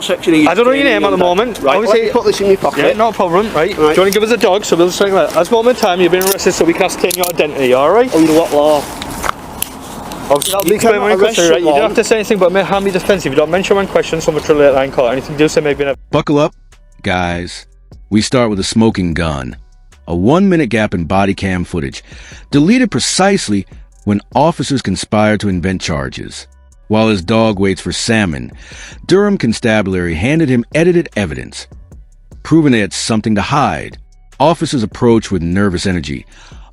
what section are you? I don't know your name at the moment. Right, obviously, put this in your pocket. Yeah, not a problem. Right. Do you want to give us a dog so we'll just take that? At this moment in time, you've been arrested so we can ascertain your identity, alright? Under what law? Obviously, that'll be explained when you come through, right? You don't have to say anything but may harm your defence if you don't mention one question, so much relate line call. Anything you do say maybe in a... Buckle up, guys. We start with a smoking gun. A 1-minute gap in body cam footage, deleted precisely when officers conspire to invent charges. While his dog waits for salmon, Durham Constabulary handed him edited evidence, proving they had something to hide. Officers approach with nervous energy,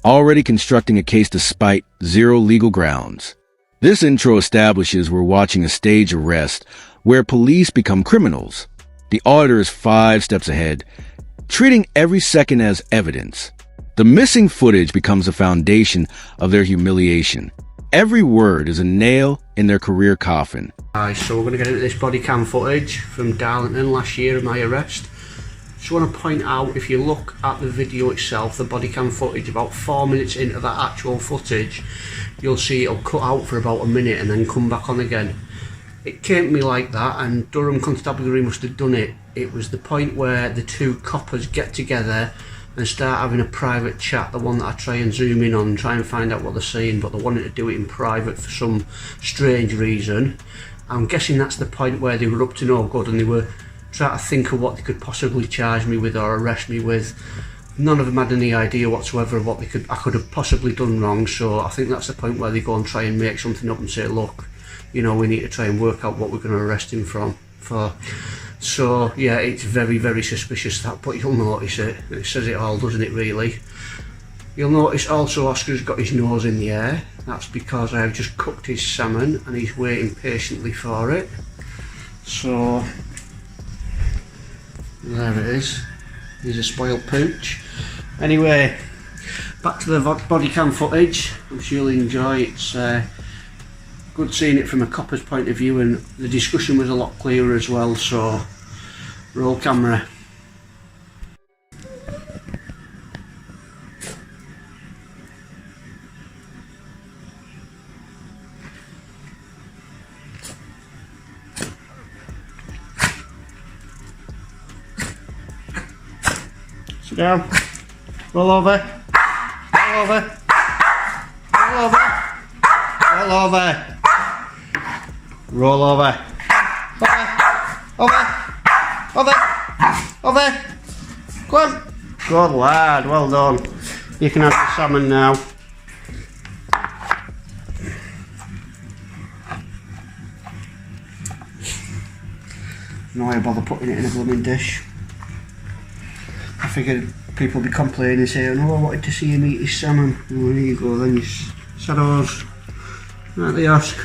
already constructing a case despite zero legal grounds. This intro establishes we're watching a stage arrest where police become criminals. The auditor is 5 steps ahead, treating every second as evidence. The missing footage becomes the foundation of their humiliation. Every word is a nail in their career coffin. So we're going to get into this body cam footage from Darlington last year of my arrest. Just want to point out, if you look at the video itself, the body cam footage, about 4 minutes into that actual footage, you'll see it'll cut out for about a minute and then come back on again. It came to me like that, and Durham Constabulary must have done it. It was the point where the two coppers get together and start having a private chat, the one that I try and zoom in on and try and find out what they're saying, but they wanted to do it in private for some strange reason. I'm guessing that's the point where they were up to no good and they were trying to think of what they could possibly charge me with or arrest me with. None of them had any idea whatsoever of what I could have possibly done wrong, so I think that's the point where they go and try and make something up and say, look, you know, we need to try and work out what we're going to arrest him for. So yeah, it's very, very suspicious, that, but you'll notice it. It says it all, doesn't it, really? You'll notice also Oscar's got his nose in the air. That's because I've just cooked his salmon and he's waiting patiently for it. So there it is. He's a spoiled pooch. Anyway, back to the body cam footage. I'm sure you'll enjoy it. It's good seeing it from a copper's point of view, and the discussion was a lot clearer as well, so roll camera. Sit down. Roll over. Roll over. Roll over. Roll over. Roll over. Over. Over. Over. Go on. Good lad, well done. You can have the salmon now. No way I bother putting it in a blooming dish. I figured people would be complaining saying, oh, I wanted to see him eat his salmon. Well, there you go then, you shadows. Right, the ask.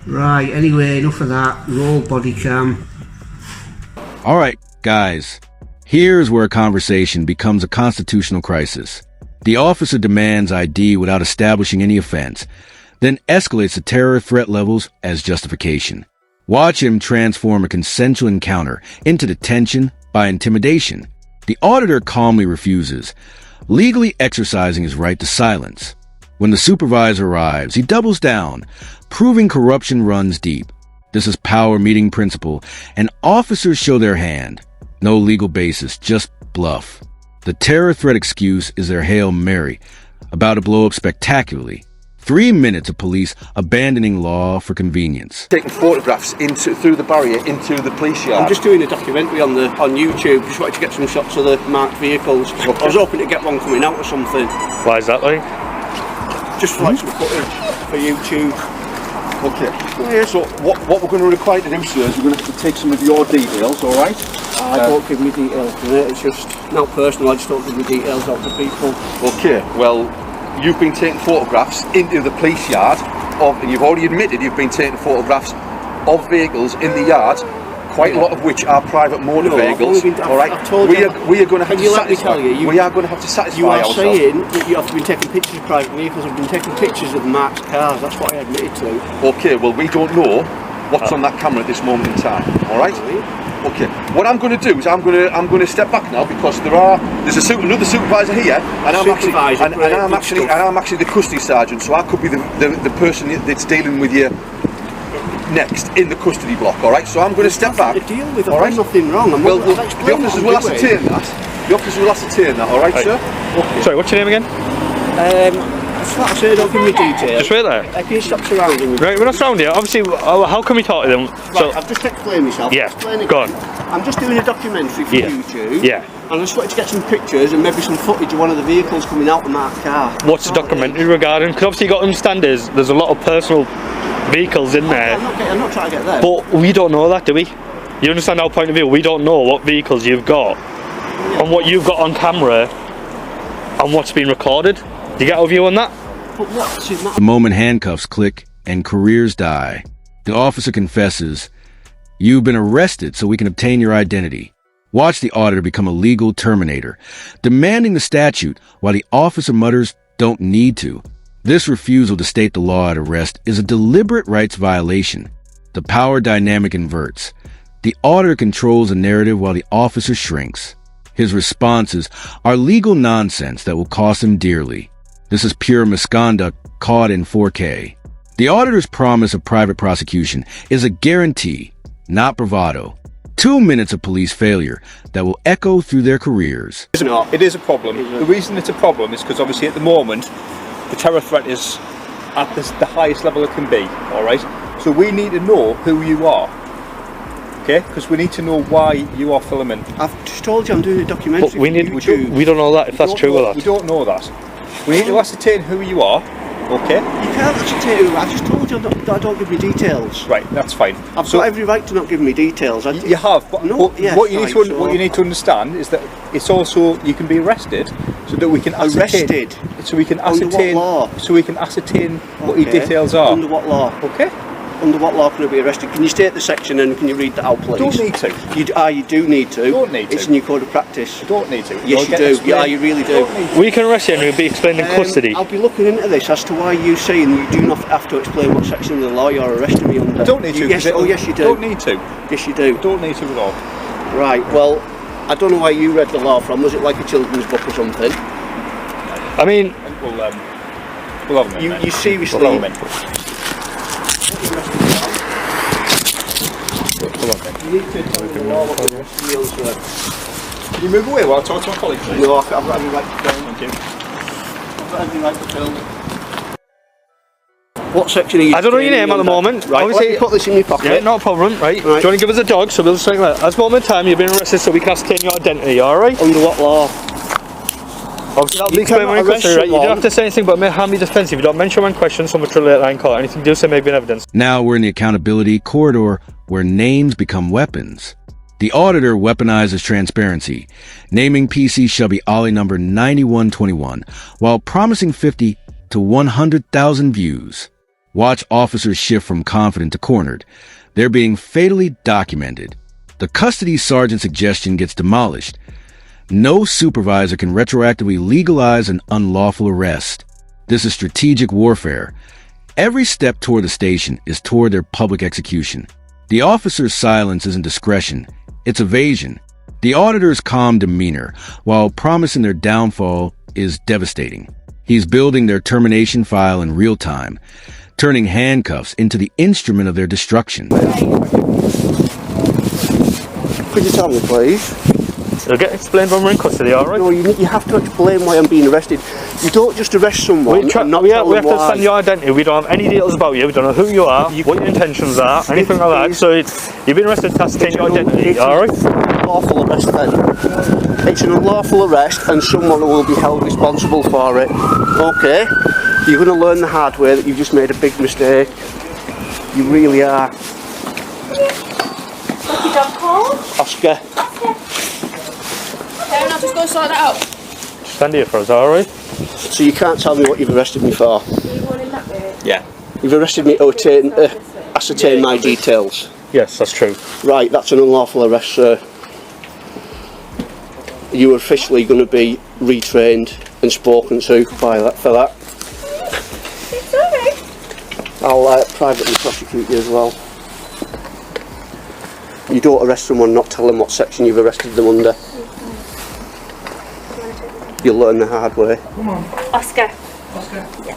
Right, anyway, enough of that. Roll body cam. Alright, guys. Here's where a conversation becomes a constitutional crisis. The officer demands ID without establishing any offense, then escalates the terror threat levels as justification. Watch him transform a consensual encounter into detention by intimidation. The auditor calmly refuses, legally exercising his right to silence. When the supervisor arrives, he doubles down, proving corruption runs deep. This is power meeting principle, and officers show their hand. No legal basis, just bluff. The terror threat excuse is their Hail Mary, about to blow up spectacularly. 3 minutes of police abandoning law for convenience. Taking photographs through the barrier into the police yard. I'm just doing a documentary on YouTube. Just wanted to get some shots of the marked vehicles. Okay. I was hoping to get one coming out or something. Why is that, like? Just for like some footage for YouTube. Okay. Yeah. So what we're going to require to do, sir, is we're going to have to take some of your details, all right? I don't give me details, it's just not personal. I just don't give me details out to people. Okay. Well, you've been taking photographs into the police yard and you've already admitted you've been taking photographs of vehicles in the yard, quite a lot of which are private motor vehicles. All right, we are going to have to satisfy. We are going to have to satisfy you are ourselves. saying that you have been taking pictures of private vehicles. I've been taking pictures of marked cars. That's what I admitted to. Okay, well we don't know what's on that camera at this moment in time. All right. Okay. What I'm going to do is I'm going to step back now because there's another supervisor here, and I'm actually the custody sergeant, so I could be the person that's dealing with your next in the custody block, alright? So I'm going to step back. To deal with, I've Alright. done nothing wrong. Well, the officers will ascertain that. The officers will ascertain that, alright, sir? Okay. Sorry, what's your name again? That's what I said, don't give me details. Just wait there. Can you stop surrounding me? Right, we're not surrounded here. Obviously, how can we talk to them? Right, I've just explained myself. Yeah, Explain go again. on. I'm just doing a documentary for YouTube. Yeah. And I just wanted to get some pictures and maybe some footage of one of the vehicles coming out of my car. What's the documentary regarding? Because obviously you've got to understand there's a lot of personal vehicles in there. I'm not trying to get there. But we don't know that, do we? You understand our point of view? We don't know what vehicles you've got and what you've got on camera and what's been recorded. Do you get our view on that? But what's in that? The moment handcuffs click and careers die, the officer confesses, "You've been arrested so we can obtain your identity." Watch the auditor become a legal terminator, demanding the statute while the officer mutters, "Don't need to." This refusal to state the law at arrest is a deliberate rights violation. The power dynamic inverts. The auditor controls the narrative while the officer shrinks. His responses are legal nonsense that will cost him dearly. This is pure misconduct caught in 4K. The auditor's promise of private prosecution is a guarantee, not bravado. 2 minutes of police failure that will echo through their careers. It is a problem. The reason it's a problem is because obviously at the moment the terror threat is at the highest level it can be, alright? So we need to know who you are, okay? Because we need to know why you are filming. I've just told you I'm doing a documentary. But we don't know that, if that's true or not. We don't know that. We need to ascertain who you are, okay? You can't ascertain who. I just told you I don't give me details. Right, that's fine. I've got every right to not give me details. You have, but, what you need to understand is that it's also you can be arrested, so that we can ascertain. So we can ascertain. Under what law? So we can ascertain what your details are. Under what law? Okay. Under what law can I be arrested? Can you state the section and can you read that out, please? Don't need to. You do need to. Don't need to. It's in your code of practice. You don't need to. Yes, you do. Yeah, you really do. We can arrest you and you'll be explained in custody. I'll be looking into this as to why you saying you do not have to explain what section of the law you're arresting me under. I don't need to. Yes, yes, you do. Don't need to. Yes, you do. Don't need to at all. Right. Well, I don't know where you read the law from. Was it like a children's book or something? I mean, we'll have them in. You seriously? We'll have them in. You need to tell the law what you're arresting me on, sir. Can you move away while I talk to my colleague, please? No, I've got every right to film. Thank you. I've got every right to film. What section are you? I don't know your name at the moment. Right, Obviously, let me put this in your pocket. Yeah, not a problem, right? Do you want to give us a dog so we'll just like that? At this moment in time, you've been arrested so we can ascertain your identity, alright? Under what law? Obviously, you explain when right? You don't have to say anything but may harm you defensive. You don't mention one question, so much relate line court. Anything you do say may be in evidence. Now we're in the accountability corridor where names become weapons. The auditor weaponizes transparency, naming PC shall be Ollie number 9121, while promising 50 to 100,000 views. Watch officers shift from confident to cornered. They're being fatally documented. The custody sergeant suggestion gets demolished. No supervisor can retroactively legalize an unlawful arrest. This is strategic warfare. Every step toward the station is toward their public execution. The officer's silence isn't discretion, it's evasion. The auditor's calm demeanor, while promising their downfall, is devastating. He's building their termination file in real time, turning handcuffs into the instrument of their destruction. Could you tell me, please? It'll get explained when we're in custody, alright? No, you have to explain why I'm being arrested. You don't just arrest someone and not tell we them have to why. understand your identity. We don't have any details about you. We don't know who you are, what your intentions are, anything like that. So you've been arrested to ascertain your identity, alright? It's an unlawful arrest then. It's an unlawful arrest and someone will be held responsible for it. Okay? You're going to learn the hard way that you've just made a big mistake. You really are. What's your dog called? Oscar. Okay, I'll just go sort that out. Stand here for us, alright? So you can't tell me what you've arrested me for? Yeah. You've arrested me to ascertain my details. Yes, that's true. Right, that's an unlawful arrest, sir. You are officially going to be retrained and spoken to for that. It's alright. I'll privately prosecute you as well. You don't arrest someone, not tell them what section you've arrested them under. You'll learn the hard way. Come on. Oscar. Oscar? Yeah.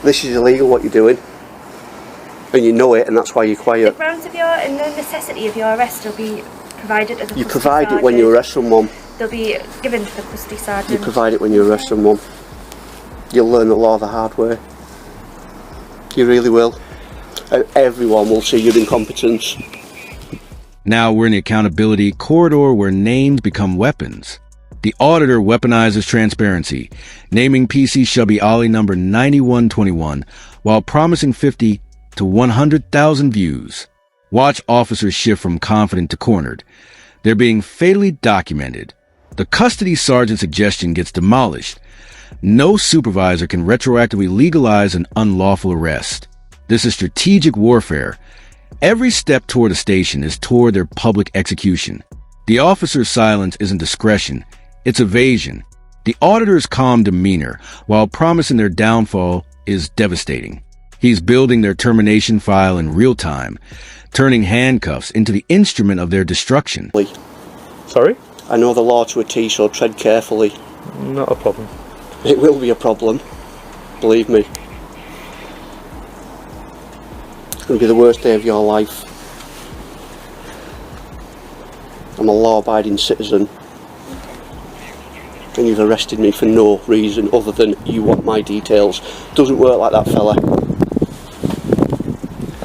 This is illegal what you're doing. And you know it, and that's why you're The quiet. grounds of your and the necessity of your arrest will be provided as a You custody provide it when sergeant. you arrest someone. They'll be given to the custody You sergeant. provide it when you arrest someone. You'll learn the law the hard way. You really will. And everyone will see your incompetence. Now we're in the accountability corridor where names become weapons. The auditor weaponizes transparency, naming PC Shelby Ollie number 9121 while promising 50 to 100,000 views. Watch officers shift from confident to cornered. They're being fatally documented. The custody sergeant suggestion gets demolished. No supervisor can retroactively legalize an unlawful arrest. This is strategic warfare. Every step toward a station is toward their public execution. The officer's silence isn't discretion, it's evasion. The auditor's calm demeanor, while promising their downfall, is devastating. He's building their termination file in real time, turning handcuffs into the instrument of their destruction. Sorry? I know the law to a T, so tread carefully. Not a problem. It will be a problem. Believe me. It's going to be the worst day of your life. I'm a law-abiding citizen. And you've arrested me for no reason other than you want my details. Doesn't work like that, fella.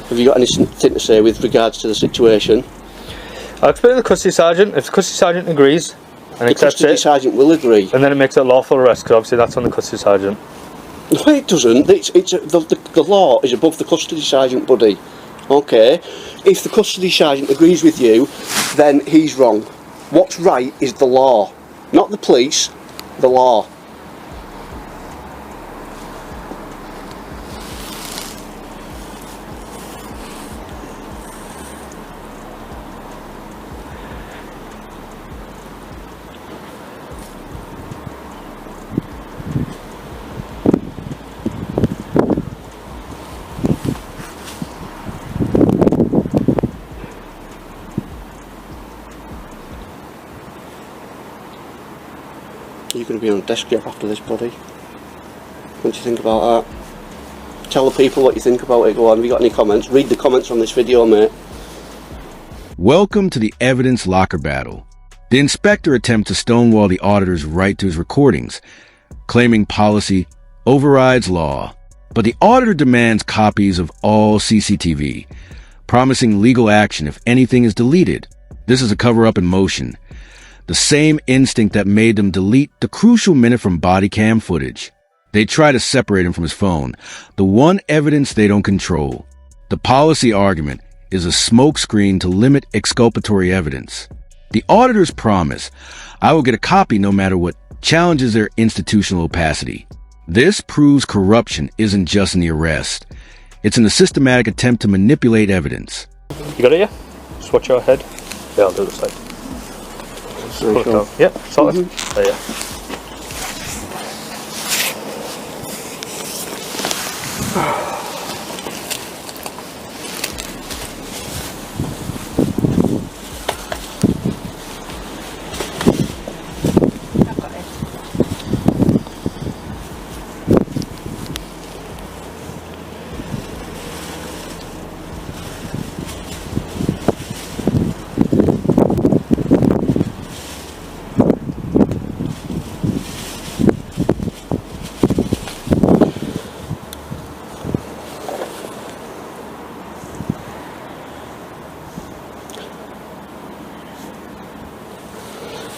Have you got anything to say with regards to the situation? I'll explain to the custody sergeant. If the custody sergeant agrees and The accepts custody it, sergeant will agree. and then it makes it a lawful arrest, because obviously that's on the custody sergeant. No, it doesn't. The law is above the custody sergeant, buddy. Okay? If the custody sergeant agrees with you, then he's wrong. What's right is the law. Not the police, the law. You're going to be on a desk job after this, buddy. What do you think about that? Tell the people what you think about it. Go on, have you got any comments? Read the comments on this video, mate. Welcome to the evidence locker battle. The inspector attempts to stonewall the auditor's right to his recordings, claiming policy overrides law. But the auditor demands copies of all CCTV, promising legal action if anything is deleted. This is a cover-up in motion. The same instinct that made them delete the crucial minute from body cam footage. They try to separate him from his phone, the one evidence they don't control. The policy argument is a smokescreen to limit exculpatory evidence. The auditor's promise, I will get a copy no matter what, challenges their institutional opacity. This proves corruption isn't just in the arrest. It's in a systematic attempt to manipulate evidence. You got it, yeah? Just watch your head. Yeah, I'll do the side. Pull it down. Yeah, solid. There, yeah. I've got it.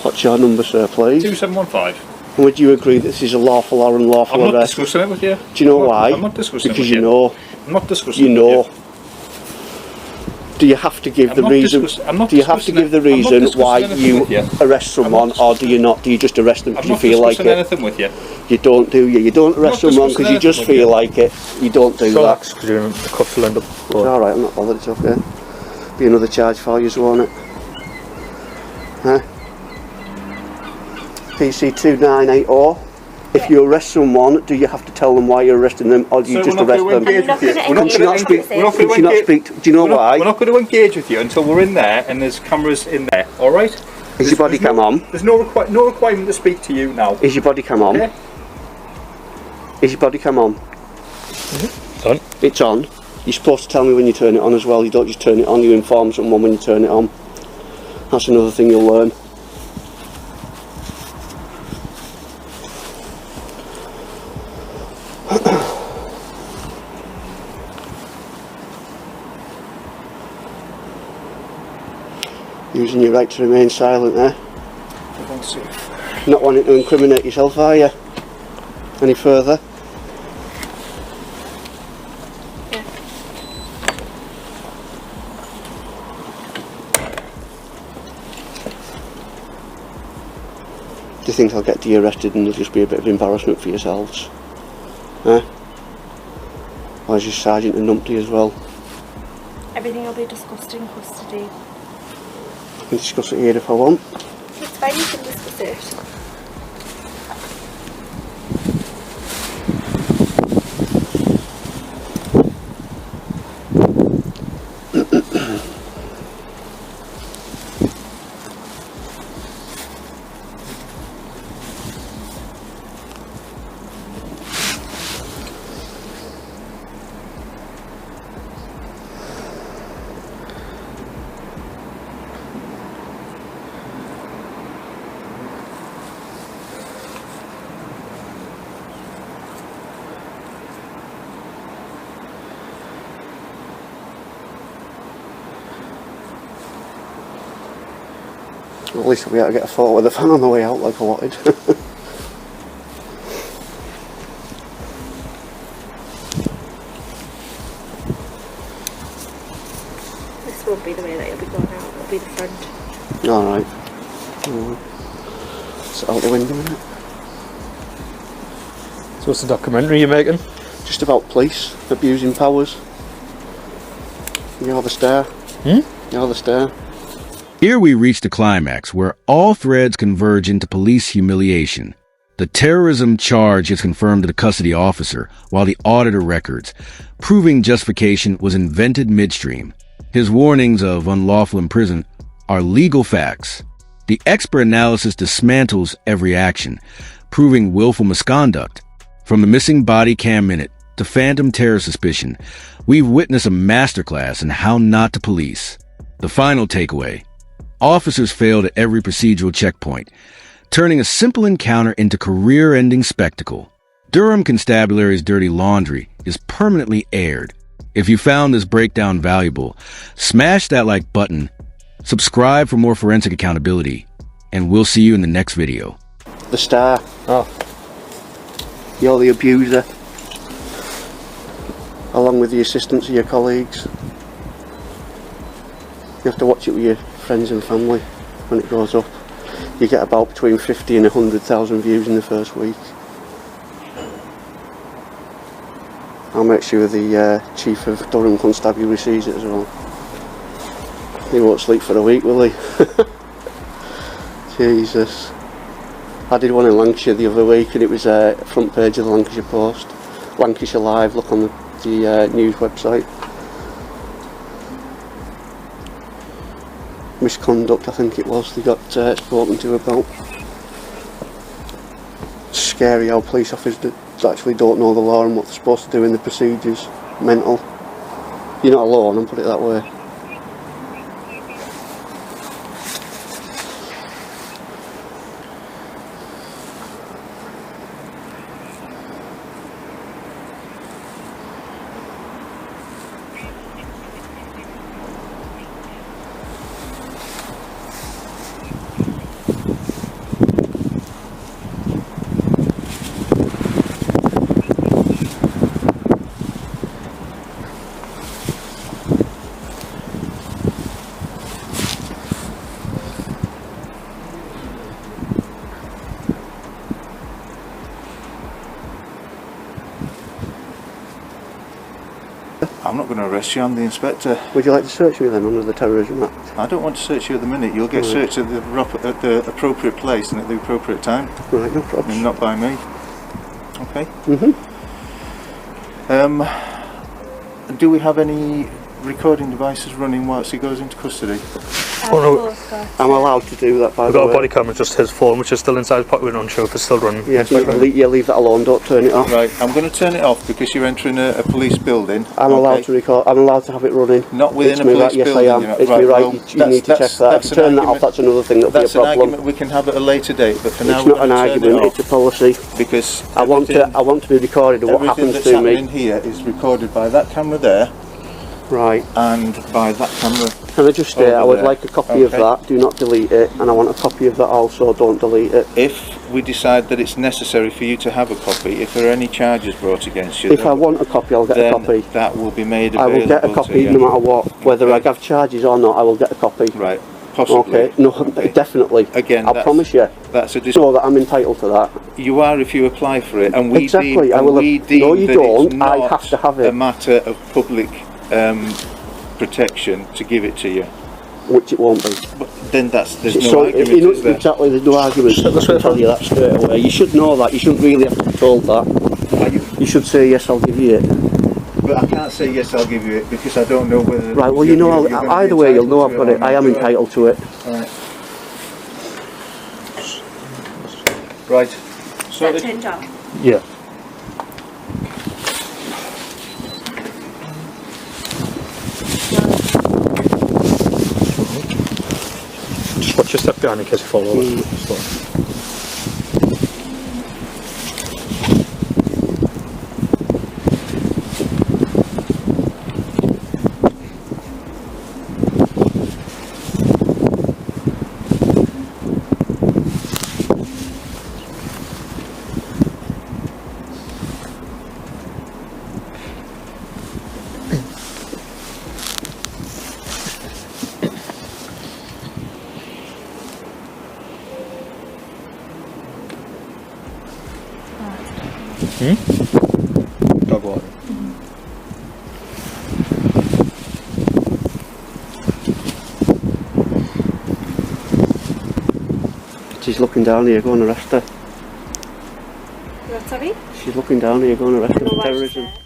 What's your number, sir, please? 2715. Would you agree that this is a lawful or unlawful I'm not arrest? discussing it with you. Do you know why? I'm not discussing Because it with you know. I'm not discussing You it know. with you. Do you have to give I'm the not reason? discuss- I'm not Do you have to discussing give the it- I'm not reason discussing why anything you with you. arrest someone, or do you not? Do you just arrest them I'm because you not feel like discussing it? anything with you. You don't, do you? You don't arrest not someone because discussing you just anything feel with like it. You don't do that. Relax, because the cuffs will end up It's blowing. all right. I'm not bothered. It's okay. Be another charge for you, won't it? Huh? PC 2980. If you arrest someone, do you have to tell them why you're arresting them, or do you So just we're not arrest going them? to engage with you. We're not Can she not gonna speak? engage with you. Can she not speak? Do you know why? We're not going to engage with you until we're in there and there's cameras in there. All right? Is your body cam on? There's no requirement to speak to you now. Is your body cam on? Okay? Is your body cam on? Done. It's on. You're supposed to tell me when you turn it on as well. You don't just turn it on, you inform someone when you turn it on. That's another thing you'll learn. Using your right to remain silent there. Not wanting to incriminate yourself, are you? Any further? Yeah. Do you think I'll get de-arrested and there'll just be a bit of embarrassment for yourselves? Huh? Or is your sergeant a numpty as well? Everything will be discussed in custody. I can discuss it here if I want. It's fine, you can discuss it. At least I'll be able to get a photo with the fan on the way out like I wanted. This won't be the way that you'll be going out, it'll be the front. Alright. It's out the window, isn't it? So what's the documentary you're making? Just about police abusing powers. You're the star. You're the star. Here we reach the climax where all threads converge into police humiliation. The terrorism charge is confirmed to the custody officer, while the auditor records, proving justification was invented midstream. His warnings of unlawful imprisonment are legal facts. The expert analysis dismantles every action, proving willful misconduct. From the missing body cam minute to phantom terror suspicion, we've witnessed a masterclass in how not to police. The final takeaway: officers failed at every procedural checkpoint, turning a simple encounter into career-ending spectacle. Durham Constabulary's dirty laundry is permanently aired. If you found this breakdown valuable, smash that like button, subscribe for more forensic accountability, and we'll see you in the next video. The star. Oh. You're the abuser. Along with the assistance of your colleagues. You have to watch it with your friends and family when it goes up. You get about between 50 and 100,000 views in the first week. I'll make sure the Chief of Durham Constabulary sees it as well. He won't sleep for a week, will he? Jesus. I did one in Lancashire the other week and it was front page of the Lancashire Post. Lancashire Live, look on the news website. Misconduct, I think it was, they got spoken to about. It's scary how police officers actually don't know the law and what they're supposed to do in the procedures. Mental. You're not alone, I'll put it that way. I'm not going to arrest you, I'm the inspector. Would you like to search me then under the Terrorism Act? I don't want to search you at the minute. You'll get searched at the appropriate place and at the appropriate time. Right, no problem. And not by me. Okay? Mm-hmm. Do we have any recording devices running whilst he goes into custody? Oh, no. Of course, I'm allowed to do that, by We've the got a way. body camera, just his phone, which is still inside his pocket. We're not sure if it's still running. Yes, leave that alone, don't turn it off. Right, I'm going to turn it off because you're entering a police building. I'm allowed to record, I'm allowed to have it running. Not within It's a me police right, yes building. I am. You're not- It's right, me right, well, you need to check that. If you turn that off, that's another thing that'll be a That's an problem. argument we can have at a later date, but for now It's we're not an going to turn it argument, off it's a policy. because I want to be recorded of what everything happens that's to happening me. here is recorded by that camera there Right. and by that camera. Can I just say, I over would there. like a copy of Okay. that, do not delete it, and I want a copy of that also, don't delete it. If we decide that it's necessary for you to have a copy, if there are any charges brought against you, If I want a copy, I'll get a then copy. that will be made I available will get a to copy you. no matter what, whether Okay. I have charges or not, I will get a copy. Right, possibly. Okay, no, Okay. definitely. Again, I'll promise you. That's a So that I'm entitled to that. You are if you apply for it, and we Exactly, deem, I will we have- deem no, you that don't, it's I not have to have it. a matter of public protection to give it to you. Which it won't be. But then there's no So, argument, you know, is there? exactly, there's no argument. I can tell you that straight away. You should know that. You shouldn't really have to be told that. You should say, yes, I'll give you it. But I can't say yes, I'll give you it because I don't know whether. Right, well, you know, either way, you'll know I've got it. I am entitled to it. Right. Right. So Is that turned off? Yeah. Just watch your step behind in case you fall over. Dog water. She's looking down here, go and arrest her. Sorry? She's looking down here, go and arrest her Well, for why is she terrorism. there?